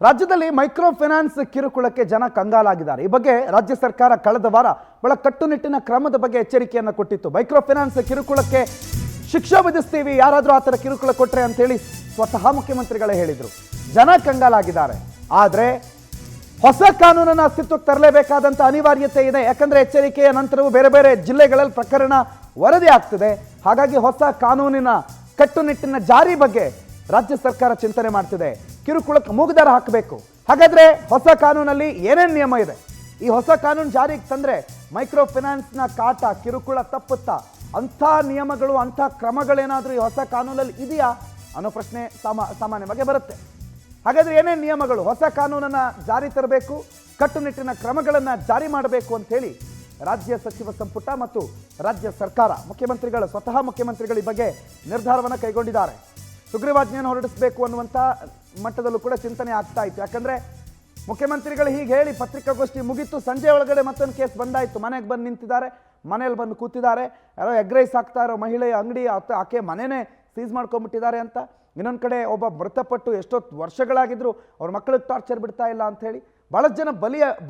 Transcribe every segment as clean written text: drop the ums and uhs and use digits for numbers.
ರಾಜ್ಯದಲ್ಲಿ micro finance ಕಿರುಕುಳಕ್ಕೆ ಜನ ಕಂಗಾಲಾಗಿದ್ದಾರೆ. ಈ ಬಗ್ಗೆ ರಾಜ್ಯ ಸರ್ಕಾರ ಕಳೆದ ವಾರ ಬಹಳ ಕಟ್ಟುನಿಟ್ಟಿನ ಕ್ರಮದ ಬಗ್ಗೆ ಎಚ್ಚರಿಕೆಯನ್ನು ಕೊಟ್ಟಿತ್ತು. ಮೈಕ್ರೋ ಫೈನಾನ್ಸ್ ಕಿರುಕುಳಕ್ಕೆ ಶಿಕ್ಷೆ ವಿಧಿಸ್ತೀವಿ ಯಾರಾದರೂ ಆ ಥರ ಕಿರುಕುಳ ಕೊಟ್ಟರೆ ಅಂತೇಳಿ ಸ್ವತಃ ಮುಖ್ಯಮಂತ್ರಿಗಳೇ ಹೇಳಿದರು. ಜನ ಕಂಗಾಲಾಗಿದ್ದಾರೆ. ಆದರೆ ಹೊಸ ಕಾನೂನನ್ನು ಅಸ್ತಿತ್ವಕ್ಕೆ ತರಲೇಬೇಕಾದಂಥ ಅನಿವಾರ್ಯತೆ ಇದೆ. ಯಾಕಂದರೆ ಎಚ್ಚರಿಕೆಯ ನಂತರವೂ ಬೇರೆ ಬೇರೆ ಜಿಲ್ಲೆಗಳಲ್ಲಿ ಪ್ರಕರಣ ವರದಿ ಆಗ್ತಿದೆ. ಹಾಗಾಗಿ ಹೊಸ ಕಾನೂನಿನ ಕಟ್ಟುನಿಟ್ಟಿನ ಜಾರಿ ಬಗ್ಗೆ ರಾಜ್ಯ ಸರ್ಕಾರ ಚಿಂತನೆ ಮಾಡ್ತಿದೆ. ಕಿರುಕುಳಕ್ಕೆ ಮೂಗುದಾರ ಹಾಕಬೇಕು. ಹಾಗಾದ್ರೆ ಹೊಸ ಕಾನೂನಲ್ಲಿ ಏನೇನು ನಿಯಮ ಇದೆ? ಈ ಹೊಸ ಕಾನೂನು ಜಾರಿಗೆ ತಂದ್ರೆ ಮೈಕ್ರೋ ಫೈನಾನ್ಸ್ನ ಕಾಟ ಕಿರುಕುಳ ತಪ್ಪುತ್ತಾ? ಅಂಥ ನಿಯಮಗಳು ಅಂಥ ಕ್ರಮಗಳೇನಾದರೂ ಈ ಹೊಸ ಕಾನೂನಲ್ಲಿ ಇದೆಯಾ ಅನ್ನೋ ಪ್ರಶ್ನೆ ಸಾಮಾನ್ಯವಾಗಿ ಬರುತ್ತೆ. ಹಾಗಾದ್ರೆ ಏನೇನು ನಿಯಮಗಳು? ಹೊಸ ಕಾನೂನನ್ನು ಜಾರಿ ತರಬೇಕು, ಕಟ್ಟುನಿಟ್ಟಿನ ಕ್ರಮಗಳನ್ನು ಜಾರಿ ಮಾಡಬೇಕು ಅಂತ ಹೇಳಿ ರಾಜ್ಯ ಸಚಿವ ಸಂಪುಟ ಮತ್ತು ರಾಜ್ಯ ಸರ್ಕಾರ ಮುಖ್ಯಮಂತ್ರಿಗಳು ಸ್ವತಃ ಮುಖ್ಯಮಂತ್ರಿಗಳು ಈ ಬಗ್ಗೆ ನಿರ್ಧಾರವನ್ನು ಕೈಗೊಂಡಿದ್ದಾರೆ. ಸುಗ್ರೀವಾಜ್ಞೆಯನ್ನು ಹೊರಡಿಸಬೇಕು ಅನ್ನುವಂಥ ಮಟ್ಟದಲ್ಲೂ ಕೂಡ ಚಿಂತನೆ ಆಗ್ತಾ ಇತ್ತು. ಯಾಕಂದರೆ ಮುಖ್ಯಮಂತ್ರಿಗಳು ಹೀಗೆ ಹೇಳಿ ಪತ್ರಿಕಾಗೋಷ್ಠಿ ಮುಗಿತು, ಸಂಜೆ ಒಳಗಡೆ ಮತ್ತೊಂದು ಕೇಸ್ ಬಂದಾಯಿತು. ಮನೆಗೆ ಬಂದು ನಿಂತಿದ್ದಾರೆ, ಮನೇಲಿ ಬಂದು ಕೂತಿದ್ದಾರೆ. ಯಾರೋ ಎಗ್ ರೈಸ್ ಹಾಕ್ತಾ ಇರೋ ಮಹಿಳೆಯ ಅಂಗಡಿ ಆಕೆ ಮನೆಯೇ ಸೀಸ್ ಮಾಡ್ಕೊಂಡ್ಬಿಟ್ಟಿದ್ದಾರೆ ಅಂತ. ಇನ್ನೊಂದು ಕಡೆ ಒಬ್ಬ ಮೃತಪಟ್ಟು ಎಷ್ಟೋ ವರ್ಷಗಳಾಗಿದ್ರು ಅವ್ರ ಮಕ್ಕಳಿಗೆ ಟಾರ್ಚರ್ ಬಿಡ್ತಾ ಇಲ್ಲ ಅಂಥೇಳಿ ಭಾಳಷ್ಟು ಜನ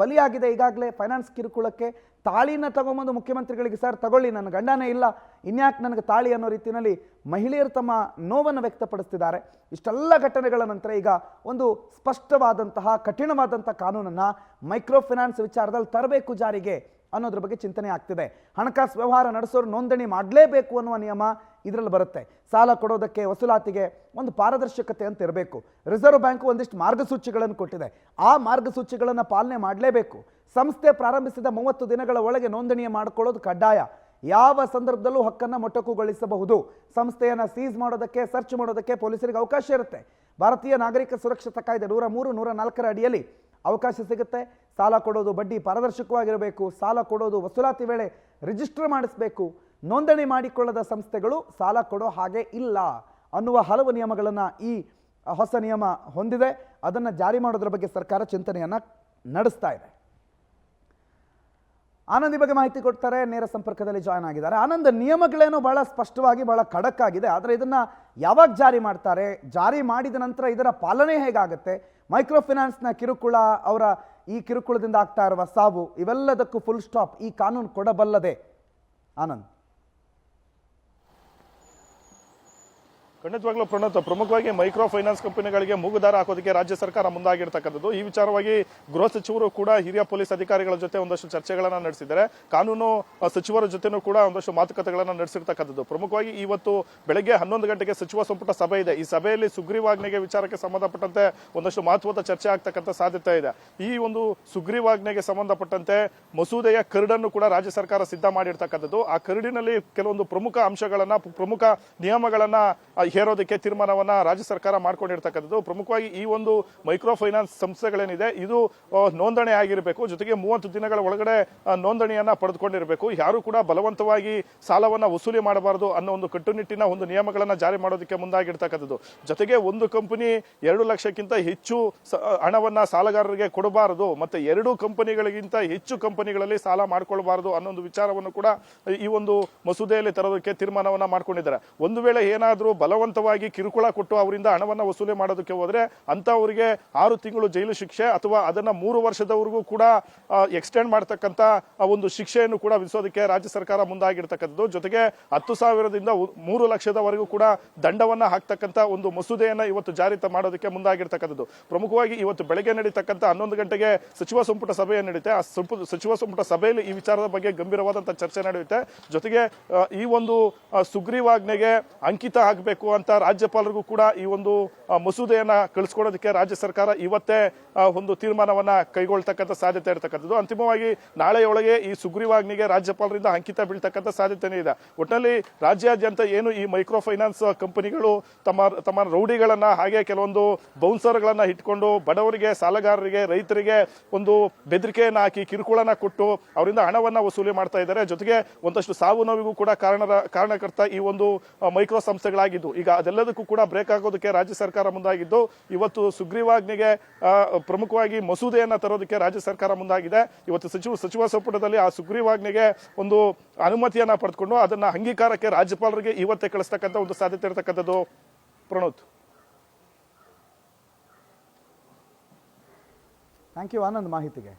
ಬಲಿಯಾಗಿದೆ ಈಗಾಗಲೇ ಫೈನಾನ್ಸ್ ಕಿರುಕುಳಕ್ಕೆ. ತಾಳಿನ ತಗೊಂಬಂದು ಮುಖ್ಯಮಂತ್ರಿಗಳಿಗೆ, ಸರ್ ತಗೊಳ್ಳಿ, ನನ್ನ ಗಂಡನೇ ಇಲ್ಲ, ಇನ್ಯಾಕೆ ನನಗೆ ತಾಳಿ ಅನ್ನೋ ರೀತಿಯಲ್ಲಿ ಮಹಿಳೆಯರು ತಮ್ಮ ನೋವನ್ನು ವ್ಯಕ್ತಪಡಿಸ್ತಿದ್ದಾರೆ. ಇಷ್ಟೆಲ್ಲ ಘಟನೆಗಳ ನಂತರ ಈಗ ಒಂದು ಸ್ಪಷ್ಟವಾದಂತಹ ಕಠಿಣವಾದಂಥ ಕಾನೂನನ್ನು ಮೈಕ್ರೋ ಫೈನಾನ್ಸ್ ವಿಚಾರದಲ್ಲಿ ತರಬೇಕು ಜಾರಿಗೆ ಅನ್ನೋದ್ರ ಬಗ್ಗೆ ಚಿಂತನೆ ಆಗ್ತಿದೆ. ಹಣಕಾಸು ವ್ಯವಹಾರ ನಡೆಸೋರು ನೋಂದಣಿ ಮಾಡಲೇಬೇಕು ಅನ್ನುವ ನಿಯಮ ಇದರಲ್ಲಿ ಬರುತ್ತೆ. ಸಾಲ ಕೊಡೋದಕ್ಕೆ ವಸೂಲಾತಿಗೆ ಒಂದು ಪಾರದರ್ಶಕತೆ ಅಂತ ಇರಬೇಕು. ರಿಸರ್ವ್ ಬ್ಯಾಂಕು ಒಂದಿಷ್ಟು ಮಾರ್ಗಸೂಚಿಗಳನ್ನು ಕೊಟ್ಟಿದೆ. ಆ ಮಾರ್ಗಸೂಚಿಗಳನ್ನು ಪಾಲನೆ ಮಾಡಲೇಬೇಕು. ಸಂಸ್ಥೆ ಪ್ರಾರಂಭಿಸಿದ 30 ದಿನಗಳ ಒಳಗೆ ನೋಂದಣಿಯ ಮಾಡಿಕೊಳ್ಳೋದು ಕಡ್ಡಾಯ. ಯಾವ ಸಂದರ್ಭದಲ್ಲೂ ಹಕ್ಕನ್ನು ಮೊಟಕುಗೊಳಿಸಬಹುದು. ಸಂಸ್ಥೆಯನ್ನು ಸೀಸ್ ಮಾಡೋದಕ್ಕೆ, ಸರ್ಚ್ ಮಾಡೋದಕ್ಕೆ ಪೊಲೀಸರಿಗೆ ಅವಕಾಶ ಇರುತ್ತೆ. ಭಾರತೀಯ ನಾಗರಿಕ ಸುರಕ್ಷತಾ ಕಾಯ್ದೆ 103, 104 ಅಡಿಯಲ್ಲಿ ಅವಕಾಶ ಸಿಗುತ್ತೆ. ಸಾಲ ಕೊಡೋದು, ಬಡ್ಡಿ ಪಾರದರ್ಶಕವಾಗಿರಬೇಕು. ಸಾಲ ಕೊಡೋದು, ವಸೂಲಾತಿ ವೇಳೆ ರಿಜಿಸ್ಟರ್ ಮಾಡಿಸಬೇಕು. ನೋಂದಣಿ ಮಾಡಿಕೊಳ್ಳದ ಸಂಸ್ಥೆಗಳು ಸಾಲ ಕೊಡೋ ಹಾಗೆ ಇಲ್ಲ ಅನ್ನುವ ಹಲವು ನಿಯಮಗಳನ್ನು ಈ ಹೊಸ ನಿಯಮ ಹೊಂದಿದೆ. ಅದನ್ನು ಜಾರಿ ಮಾಡೋದ್ರ ಬಗ್ಗೆ ಸರ್ಕಾರ ಚಿಂತನೆಯನ್ನು ನಡೆಸ್ತಾ ಇದೆ. ಆನಂದ್ ಈ ಬಗ್ಗೆ ಮಾಹಿತಿ ಕೊಡ್ತಾರೆ, ನೇರ ಸಂಪರ್ಕದಲ್ಲಿ ಜಾಯ್ನ್ ಆಗಿದ್ದಾರೆ. ಆನಂದ್, ನಿಯಮಗಳೇನೋ ಬಹಳ ಸ್ಪಷ್ಟವಾಗಿ ಬಹಳ ಖಡಕ್ ಆಗಿದೆ. ಆದರೆ ಇದನ್ನು ಯಾವಾಗ ಜಾರಿ ಮಾಡ್ತಾರೆ? ಜಾರಿ ಮಾಡಿದ ನಂತರ ಇದರ ಪಾಲನೆ ಹೇಗಾಗುತ್ತೆ? ಮೈಕ್ರೋ ಫೈನಾನ್ಸ್ನ ಕಿರುಕುಳ, ಅವರ ಈ ಕಿರುಕುಳದಿಂದ ಆಗ್ತಾ ಇರುವ ಸಾವು, ಇವೆಲ್ಲದಕ್ಕೂ ಫುಲ್ ಸ್ಟಾಪ್ ಈ ಕಾನೂನು ಕೊಡಬಲ್ಲದೆ? ಆನಂದ್. ಖಂಡಿತವಾಗ್ಲೂ ಪ್ರಣತ್, ಪ್ರಮುಖವಾಗಿ ಮೈಕ್ರೋ ಫೈನಾನ್ಸ್ ಕಂಪನಿಗಳಿಗೆ ಮೂಗುದಾರ ಹಾಕೋದಕ್ಕೆ ರಾಜ್ಯ ಸರ್ಕಾರ ಮುಂದಾಗಿರ್ತಕ್ಕಂಥದ್ದು. ಈ ವಿಚಾರವಾಗಿ ಗೃಹ ಸಚಿವರು ಕೂಡ ಹಿರಿಯ ಪೊಲೀಸ್ ಅಧಿಕಾರಿಗಳ ಜೊತೆ ಒಂದಷ್ಟು ಚರ್ಚೆಗಳನ್ನ ನಡೆಸಿದ್ದಾರೆ. ಕಾನೂನು ಸಚಿವರ ಜೊತೆನೂ ಕೂಡ ಒಂದಷ್ಟು ಮಾತುಕತೆಗಳನ್ನ ನಡೆಸಿರ್ತಕ್ಕಂಥದ್ದು. ಪ್ರಮುಖವಾಗಿ ಇವತ್ತು ಬೆಳಗ್ಗೆ 11 ಗಂಟೆಗೆ ಸಚಿವ ಸಂಪುಟ ಸಭೆ ಇದೆ. ಈ ಸಭೆಯಲ್ಲಿ ಸುಗ್ರೀವಾಜ್ಞೆಗೆ ವಿಚಾರಕ್ಕೆ ಸಂಬಂಧಪಟ್ಟಂತೆ ಒಂದಷ್ಟು ಮಹತ್ವದ ಚರ್ಚೆ ಆಗ್ತಕ್ಕಂಥ ಸಾಧ್ಯತೆ ಇದೆ. ಈ ಒಂದು ಸುಗ್ರೀವಾಜ್ಞೆಗೆ ಸಂಬಂಧಪಟ್ಟಂತೆ ಮಸೂದೆಯ ಕರಡನ್ನು ಕೂಡ ರಾಜ್ಯ ಸರ್ಕಾರ ಸಿದ್ಧ ಮಾಡಿರ್ತಕ್ಕಂಥದ್ದು. ಆ ಕರಡಿನಲ್ಲಿ ಕೆಲವೊಂದು ಪ್ರಮುಖ ಅಂಶಗಳನ್ನ, ಪ್ರಮುಖ ನಿಯಮಗಳನ್ನ ಹೇರೋದಕ್ಕೆ ತೀರ್ಮಾನವನ್ನ ರಾಜ್ಯ ಸರ್ಕಾರ ಮಾಡ್ಕೊಂಡಿರ್ತಕ್ಕಂಥದ್ದು. ಪ್ರಮುಖವಾಗಿ ಈ ಒಂದು ಮೈಕ್ರೋ ಫೈನಾನ್ಸ್ ಸಂಸ್ಥೆಗಳೇನಿದೆ ಇದು ನೋಂದಣಿ ಆಗಿರಬೇಕು. ಜೊತೆಗೆ 30 ದಿನಗಳ ಒಳಗಡೆ ನೋಂದಣಿಯನ್ನ ಪಡೆದುಕೊಂಡಿರಬೇಕು. ಯಾರು ಕೂಡ ಬಲವಂತವಾಗಿ ಸಾಲವನ್ನ ವಸೂಲಿ ಮಾಡಬಾರದು ಅನ್ನೋ ಒಂದು ಕಟ್ಟುನಿಟ್ಟಿನ ಒಂದು ನಿಯಮಗಳನ್ನ ಜಾರಿ ಮಾಡೋದಕ್ಕೆ ಮುಂದಾಗಿರ್ತಕ್ಕಂಥದ್ದು. ಜೊತೆಗೆ ಒಂದು ಕಂಪನಿ 2 ಲಕ್ಷಕ್ಕಿಂತ ಹೆಚ್ಚು ಹಣವನ್ನ ಸಾಲಗಾರರಿಗೆ ಕೊಡಬಾರದು, ಮತ್ತೆ 2 ಕಂಪನಿಗಳಿಗಿಂತ ಹೆಚ್ಚು ಕಂಪನಿಗಳಲ್ಲಿ ಸಾಲ ಮಾಡ್ಕೊಳ್ಬಾರದು ಅನ್ನೋ ಒಂದು ವಿಚಾರವನ್ನು ಕೂಡ ಈ ಒಂದು ಮಸೂದೆಯಲ್ಲಿ ತರೋದಕ್ಕೆ ತೀರ್ಮಾನವನ್ನ ಮಾಡ್ಕೊಂಡಿದ್ದಾರೆ. ಒಂದು ವೇಳೆ ಏನಾದರೂ ಬಲವಂತವಾಗಿ ಕಿರುಕುಳ ಕೊಟ್ಟು ಅವರಿಂದ ಹಣವನ್ನು ವಸೂಲಿ ಮಾಡೋದಕ್ಕೆ ಹೋದ್ರೆ ಅಂತವರಿಗೆ 6 ತಿಂಗಳು ಜೈಲು ಶಿಕ್ಷೆ ಅಥವಾ ಅದನ್ನ 3 ವರ್ಷದವರೆಗೂ ಕೂಡ ಎಕ್ಸ್ಟೆಂಡ್ ಮಾಡತಕ್ಕಂತ ಒಂದು ಶಿಕ್ಷೆಯನ್ನು ಕೂಡ ವಿಧಿಸೋದಕ್ಕೆ ರಾಜ್ಯ ಸರ್ಕಾರ ಮುಂದಾಗಿರ್ತಕ್ಕಂಥದ್ದು. ಜೊತೆಗೆ 10,000ದಿಂದ 3 ಲಕ್ಷದವರೆಗೂ ಕೂಡ ದಂಡವನ್ನ ಹಾಕ್ತಕ್ಕಂತ ಒಂದು ಮಸೂದೆಯನ್ನ ಇವತ್ತು ಜಾರಿ ಮಾಡೋದಕ್ಕೆ ಮುಂದಾಗಿರ್ತಕ್ಕಂಥದ್ದು. ಪ್ರಮುಖವಾಗಿ ಇವತ್ತು ಬೆಳಗ್ಗೆ ನಡೀತಕ್ಕಂಥ 11 ಗಂಟೆಗೆ ಸಚಿವ ಸಂಪುಟ ಸಭೆ ನಡೆಯುತ್ತೆ. ಆ ಸಚಿವ ಸಂಪುಟ ಸಭೆಯಲ್ಲಿ ಈ ವಿಚಾರದ ಬಗ್ಗೆ ಗಂಭೀರವಾದಂತಹ ಚರ್ಚೆ ನಡೆಯುತ್ತೆ. ಜೊತೆಗೆ ಈ ಒಂದು ಸುಗ್ರೀವಾಜ್ಞೆಗೆ ಅಂಕಿತ ಆಗಬೇಕು ಅಂತ ರಾಜ್ಯಪಾಲರಿಗೂ ಕೂಡ ಈ ಒಂದು ಮಸೂದೆಯನ್ನ ಕಳಿಸ್ಕೊಡೋದಕ್ಕೆ ರಾಜ್ಯ ಸರ್ಕಾರ ಇವತ್ತೇ ಒಂದು ತೀರ್ಮಾನವನ್ನ ಕೈಗೊಳ್ತಕ್ಕಂಥ ಸಾಧ್ಯತೆ ಇರತಕ್ಕಂಥದ್ದು. ಅಂತಿಮವಾಗಿ ನಾಳೆಯೊಳಗೆ ಈ ಸುಗ್ರೀವಾಜ್ಞೆಗೆ ರಾಜ್ಯಪಾಲರಿಂದ ಅಂಕಿತ ಬೀಳ್ತಕ್ಕಂಥ ಸಾಧ್ಯತೆನೇ ಇದೆ. ಒಟ್ಟಿನಲ್ಲಿ ರಾಜ್ಯಾದ್ಯಂತ ಏನು ಈ ಮೈಕ್ರೋ ಫೈನಾನ್ಸ್ ಕಂಪನಿಗಳು ತಮ್ಮ ರೌಡಿಗಳನ್ನ, ಹಾಗೆ ಕೆಲವೊಂದು ಬೌನ್ಸರ್ಗಳನ್ನ ಇಟ್ಕೊಂಡು ಬಡವರಿಗೆ, ಸಾಲಗಾರರಿಗೆ, ರೈತರಿಗೆ ಒಂದು ಬೆದರಿಕೆಯನ್ನ ಹಾಕಿ ಕಿರುಕುಳನ ಕೊಟ್ಟು ಅವರಿಂದ ಹಣವನ್ನ ವಸೂಲಿ ಮಾಡ್ತಾ ಇದ್ದಾರೆ. ಜೊತೆಗೆ ಒಂದಷ್ಟು ಸಾವು ನೋವಿಗೂ ಕೂಡ ಕಾರಣಕರ್ತ ಈ ಒಂದು ಮೈಕ್ರೋ ಸಂಸ್ಥೆಗಳಾಗಿದ್ದು, ಈಗ ಅದೆಲ್ಲದಕ್ಕೂ ಕೂಡ ಬ್ರೇಕ್ ಆಗೋದಕ್ಕೆ ರಾಜ್ಯ ಸರ್ಕಾರ ಮುಂದಾಗಿದ್ದು ಇವತ್ತು ಸುಗ್ರೀವಾಜ್ಞೆಗೆ ಪ್ರಮುಖವಾಗಿ ಮಸೂದೆಯನ್ನ ತರೋದಕ್ಕೆ ರಾಜ್ಯ ಸರ್ಕಾರ ಮುಂದಾಗಿದೆ. ಇವತ್ತು ಸಚಿವ ಸಂಪುಟದಲ್ಲಿ ಆ ಸುಗ್ರೀವಾಜ್ಞೆಗೆ ಒಂದು ಅನುಮತಿಯನ್ನ ಪಡೆದುಕೊಂಡು ಅದನ್ನ ಅಂಗೀಕಾರಕ್ಕೆ ರಾಜ್ಯಪಾಲರಿಗೆ ಇವತ್ತೇ ಕಳಿಸ್ತಕ್ಕಂಥ ಒಂದು ಸಾಧ್ಯತೆ ಇರತಕ್ಕಂಥದ್ದು. ಪ್ರಣೋತ್. ಥ್ಯಾಂಕ್ ಯು ಆನಂದ್ ಮಾಹಿತಿಗೆ.